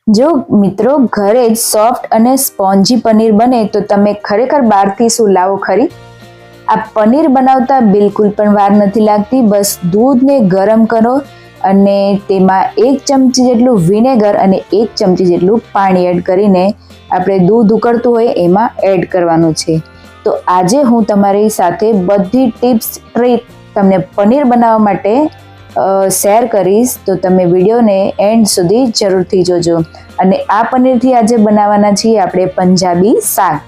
જો મિત્રો ઘરે જ સોફ્ટ અને સ્પોન્જી પનીર બને તો તમે ખરેખર બહારથી શું લાવો ખરી. આ પનીર બનાવતા બિલકુલ પણ વાર નથી લાગતી. બસ દૂધને ગરમ કરો અને તેમાં 1 ચમચી જેટલું વિનેગર અને 1 ચમચી જેટલું પાણી એડ કરીને આપણે દૂધ ઉકળતું હોય એમાં એડ કરવાનું છે. તો આજે હું તમારી સાથે બધી ટિપ્સ ટ્રીક તમને પનીર બનાવવા માટે શેર કરીશ, તો તમે વિડીયોને એન્ડ સુધી જરૂરથી જોજો. અને આ પનીરથી આજે બનાવવાના છીએ આપણે પંજાબી શાક.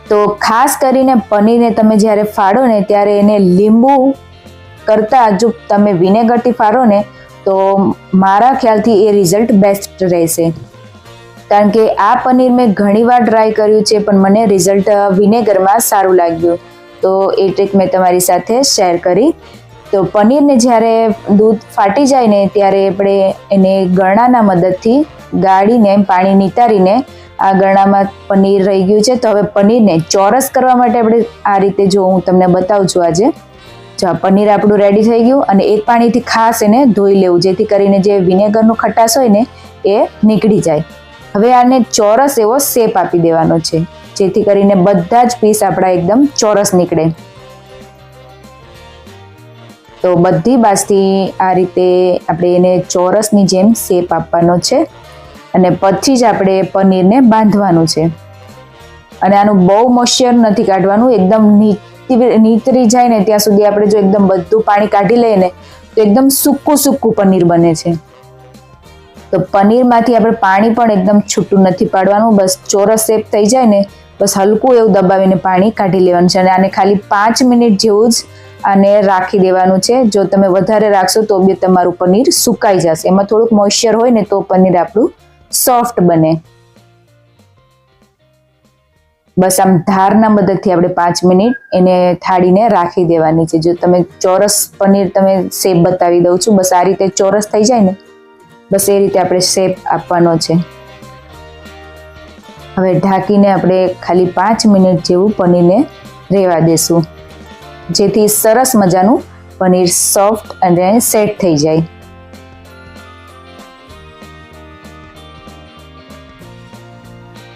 તો ખાસ કરીને પનીરને તમે જ્યારે ફાડો ને ત્યારે એને લીંબુ કરતાં જો તમે વિનેગરથી ફાડો ને તો મારા ખ્યાલથી એ રિઝલ્ટ બેસ્ટ રહેશે. કારણ કે આ પનીર મેં ઘણીવાર ટ્રાય કર્યું છે પણ મને રિઝલ્ટ વિનેગરમાં સારું લાગ્યું, તો એ ટ્રીક મેં તમારી સાથે શેર કરી. તો પનીરને જ્યારે દૂધ ફાટી જાય ને ત્યારે આપણે એને ગરણાના મદદથી ગાળીને પાણી નિતારીને આ ગરણામાં પનીર રહી ગયું છે. તો હવે પનીરને ચોરસ કરવા માટે આપણે આ રીતે જો હું તમને બતાવું છું આજે. જો આ પનીર આપણું રેડી થઈ ગયું અને એક પાણીથી ખાસ એને ધોઈ લેવું જેથી કરીને જે વિનેગરનું ખટાશ હોય ને એ નીકળી જાય. હવે આને ચોરસ એવો શેપ આપી દેવાનો છે જેથી કરીને બધા જ પીસ આપણા એકદમ ચોરસ નીકળે. તો બધી બાજુથી આ રીતે આપણે એને ચોરસની જેમ શેપ આપવાનો છે અને પછી જ આપણે પનીરને બાંધવાનું છે. અને આનું બહુ મોઇશ્ચર નથી કાઢવાનું, એકદમ નીતરી જાય ને ત્યાં સુધી આપણે જો એકદમ બધું પાણી કાઢી લઈએ ને તો એકદમ સૂકું પનીર બને છે. તો પનીરમાંથી આપણે પાણી પણ એકદમ છૂટું નથી પાડવાનું, બસ ચોરસ શેપ થઈ જાય ને બસ હલકું એવું દબાવીને પાણી કાઢી લેવાનું છે. અને આને ખાલી 5 મિનિટ જેવું જ આને રાખી દેવાનું છે. જો તમે વધારે રાખશો તો બી તમારું પનીર સુકાઈ જશે. એમાં થોડુંક મોઇશ્ચર હોય ને તો પનીર આપણું સોફ્ટ બને. બસ આમ ધારના મદદથી આપણે 5 મિનિટ એને થાળીને રાખી દેવાની છે. જો તમે ચોરસ પનીર તમે શેપ બતાવી દઉં છું, બસ આ રીતે ચોરસ થઈ જાય ને બસ એ રીતે આપણે શેપ આપવાનો છે. હવે ઢાંકીને આપણે ખાલી 5 મિનિટ જેવું પનીરને રહેવા દેશું જેથી સરસ મજાનું પનીર સોફ્ટ અને સેટ થઈ જાય.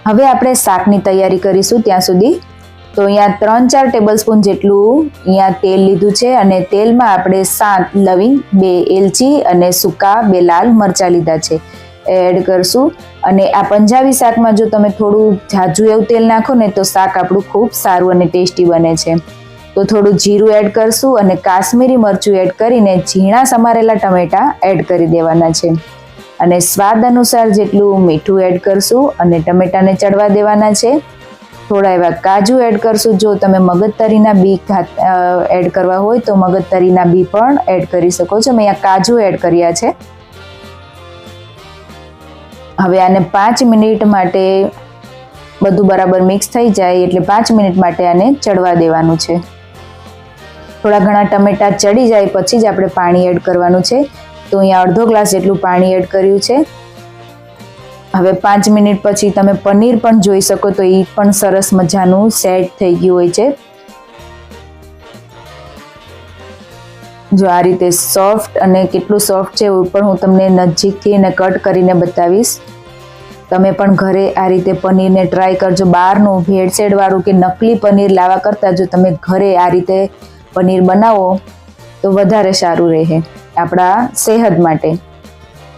હવે આપણે શાકની તૈયારી કરીશું ત્યાં સુધી. તો અહીંયા 3-4 ટેબલ સ્પૂન જેટલું અહીંયા તેલ લીધું છે અને તેલમાં આપણે 7 લવિંગ, 2 એલચી અને સૂકા 2 લાલ મરચાં લીધા છે એડ કરશું. અને આ પંજાબી શાકમાં જો તમે થોડું ઝાઝું એવું તેલ નાખો ને તો શાક આપણું ખૂબ સારું અને ટેસ્ટી બને છે. તો થોડું જીરું એડ કરશું અને કાશ્મીરી મરચું એડ કરીને ઝીણા સમારેલા ટમેટાં એડ કરી દેવાના છે. અને સ્વાદ અનુસાર જેટલું મીઠું એડ કરશું અને ટમેટાને ચડવા દેવાના છે. થોડા એવા કાજુ એડ કરશું. જો તમે મગજતરીના બી એડ કરવા હોય તો મગજતરીના બી પણ એડ કરી શકો છો. મેં અહીંયા કાજુ એડ કર્યા છે. હવે આને 5 મિનિટ માટે બધું બરાબર મિક્સ થઈ જાય એટલે 5 મિનિટ માટે આને ચડવા દેવાનું છે. થોડા ઘણા ટમેટા ચડી જાય પછી જ આપણે પાણી એડ કરવાનું છે. તો અહીંયા અડધો ગ્લાસ જેટલું પાણી એડ કર્યું છે. હવે 5 મિનિટ પછી તમે પનીર પણ જોઈ શકો તો એ પણ સરસ મજાનું સેટ થઈ ગયું હોય છે. જો આ રીતે સોફ્ટ અને કેટલું સોફ્ટ છે એવું પણ હું તમને નજીકથી એને કટ કરીને બતાવીશ. તમે પણ ઘરે આ રીતે પનીરને ટ્રાય કરજો. બહારનું ભેળસેળવાળું કે નકલી પનીર લાવવા કરતાં જો તમે ઘરે આ રીતે પનીર બનાવો તો વધારે સારું રહે આપણા સેહત માટે.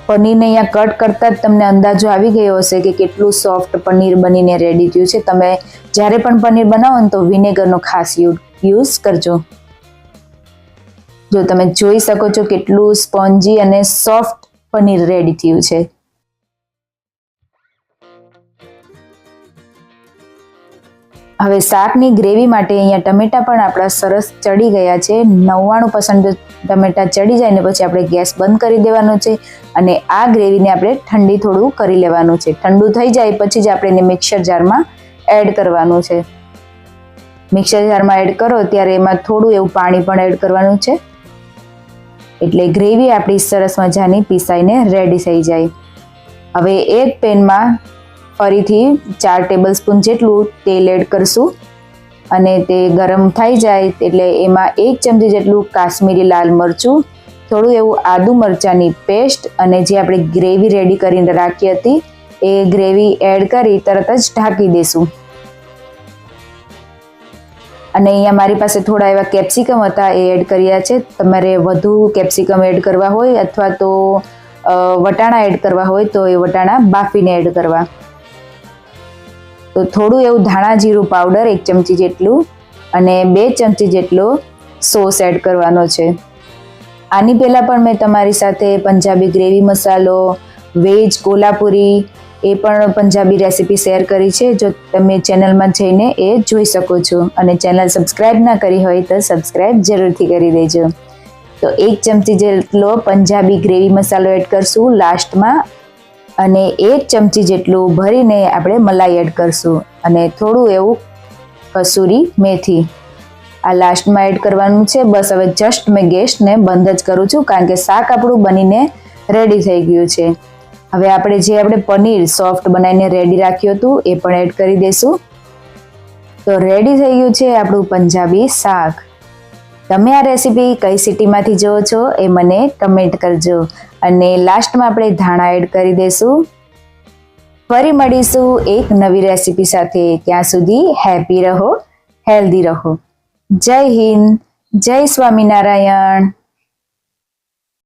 પનીરને અહીંયા કટ કરતાં જ તમને અંદાજો આવી ગયો હશે કે કેટલું સોફ્ટ પનીર બનીને રેડી થયું છે. તમે જ્યારે પણ પનીર બનાવો ને તો વિનેગરનો ખાસ યુઝ કરજો. જો તમે જોઈ શકો છો કેટલું સ્પોન્જી અને સોફ્ટ પનીર રેડી થયું છે. હવે શાકની ગ્રેવી માટે અહીંયા ટમેટા પણ આપણા સરસ ચડી ગયા છે. 99% ટમેટા ચડી જાય ને પછી આપણે ગેસ બંધ કરી દેવાનો છે અને આ ગ્રેવીને આપણે ઠંડી થોડું કરી લેવાનું છે. ઠંડુ થઈ જાય પછી જ આપણે એને મિક્સર જારમાં એડ કરવાનું છે. મિક્સર જારમાં એડ કરો ત્યારે એમાં થોડું એવું પાણી પણ એડ કરવાનું છે એટલે ગ્રેવી આપણી સરસ મજાની પીસાઈને રેડી થઈ જાય. હવે એક પેનમાં ફરીથી 4 ટેબલ સ્પૂન જેટલું તેલ એડ કરશું અને તે ગરમ થઈ જાય એટલે એમાં 1 ચમચી જેટલું કાશ્મીરી લાલ મરચું થોડું એવું આદુ મરચાંની પેસ્ટ અને જે આપણે ગ્રેવી રેડી કરીને રાખી હતી એ ગ્રેવી એડ કરી તરત જ ઢાંકી દઈશું. અને અહીંયા મારી પાસે થોડા એવા કેપ્સિકમ હતા એ એડ કર્યા છે. તમારે વધુ કેપ્સિકમ એડ કરવા હોય અથવા તો વટાણા એડ કરવા હોય તો એ વટાણા બાફીને એડ કરવા. તો થોડું એવું ધાણા જીરું પાવડર 1 ચમચી જેટલું અને 2 ચમચી જેટલો સોસ એડ કરવાનો છે. આની પહેલાં પણ મેં તમારી સાથે પંજાબી ગ્રેવી મસાલો, વેજ કોલ્હાપુરી એ પણ પંજાબી રેસીપી શેર કરી છે. જો તમે ચેનલમાં જઈને એ જોઈ શકો છો અને ચેનલ સબસ્ક્રાઈબ ના કરી હોય તો સબસ્ક્રાઈબ જરૂરથી કરી દેજો. તો 1 ચમચી જેટલો પંજાબી ગ્રેવી મસાલો એડ કરશું લાસ્ટમાં અને 1 ચમચી જેટલું ભરીને આપણે મલાઈ એડ કરશું અને થોડું એવું કસૂરી મેથી આ લાસ્ટમાં એડ કરવાનું છે. બસ હવે જસ્ટ મેં ગેસને બંધ જ કરું છું કારણ કે શાક આપણું બનીને રેડી થઈ ગયું છે. હવે આપણે પનીર સોફ્ટ બનાવીને રેડી રાખ્યું હતું એ પણ એડ કરી દઈશું. તો રેડી થઈ ગયું છે આપણું પંજાબી શાક. તમે આ રેસીપી કઈ સિટીમાંથી જુઓ છો એ મને કમેન્ટ કરજો અને લાસ્ટમાં આપણે ધાણા એડ કરી દઈશું. ફરી મળીશું એક નવી રેસીપી સાથે. ત્યાં સુધી હેપી રહો, હેલ્ધી રહો. જય હિન્દ, જય સ્વામિનારાયણ.